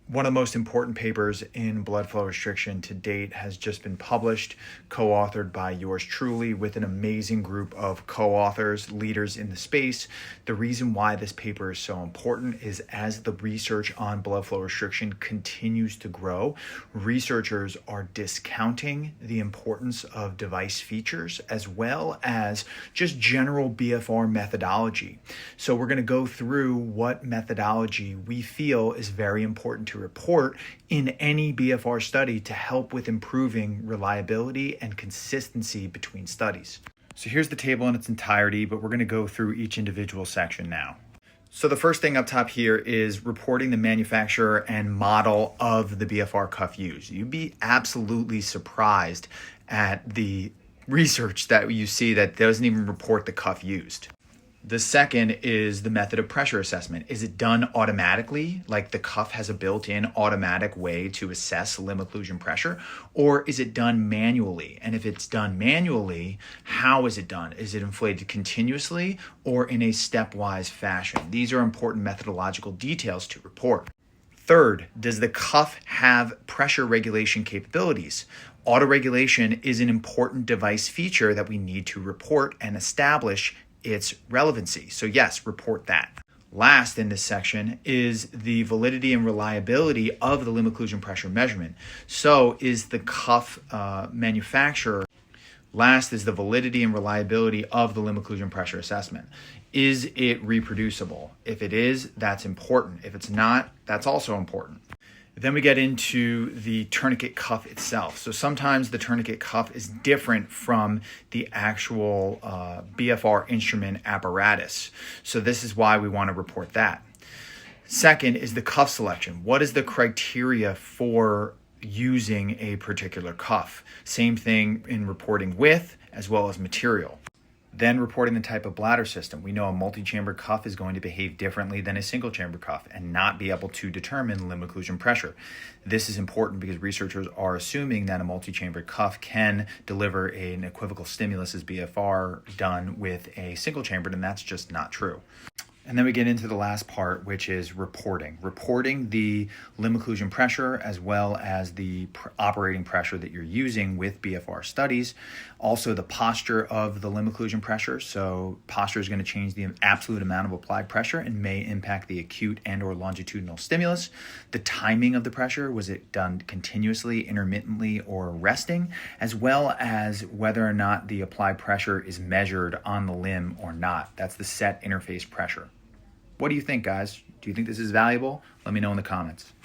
One of the most important papers in blood flow restriction to date has just been published, co-authored by yours truly with an amazing group of co-authors, leaders in the space. The reason why this paper is so important is as the research on blood flow restriction continues to grow, researchers are discounting the importance of device features as well as just general BFR methodology. So we're going to go through what methodology we feel is very important to report in any BFR study to help with improving reliability and consistency between studies. So here's the table in its entirety, but we're going to go through each individual section now. So the first thing up top here is reporting the manufacturer and model of the BFR cuff used. You'd be absolutely surprised at the research that you see that doesn't even report the cuff used. The second is the method of pressure assessment. Is it done automatically, like the cuff has a built-in automatic way to assess limb occlusion pressure, or is it done manually? And if it's done manually, how is it done? Is it inflated continuously or in a stepwise fashion? These are important methodological details to report. Third, does the cuff have pressure regulation capabilities? Autoregulation is an important device feature that we need to report and establish its relevancy. So yes, report that. Last in this section is the validity and reliability of the limb occlusion pressure measurement. So is the cuff manufacturer. Last is the validity and reliability of the limb occlusion pressure assessment. Is it reproducible? If it is, that's important. If it's not, that's also important. Then we get into the tourniquet cuff itself. So sometimes the tourniquet cuff is different from the actual BFR instrument apparatus. So this is why we want to report that. Second is the cuff selection. What is the criteria for using a particular cuff? Same thing in reporting width as well as material. Then reporting the type of bladder system. We know a multi-chamber cuff is going to behave differently than a single chamber cuff and not be able to determine limb occlusion pressure. This is important because researchers are assuming that a multi-chamber cuff can deliver an equivocal stimulus as BFR done with a single chambered, and that's just not true. And then we get into the last part, which is reporting. Reporting the limb occlusion pressure as well as the operating pressure that you're using with BFR studies. Also the posture of the limb occlusion pressure. So posture is going to change the absolute amount of applied pressure and may impact the acute and or longitudinal stimulus. The timing of the pressure, was it done continuously, intermittently, or resting? As well as whether or not the applied pressure is measured on the limb or not. That's the set interface pressure. What do you think, guys? Do you think this is valuable? Let me know in the comments.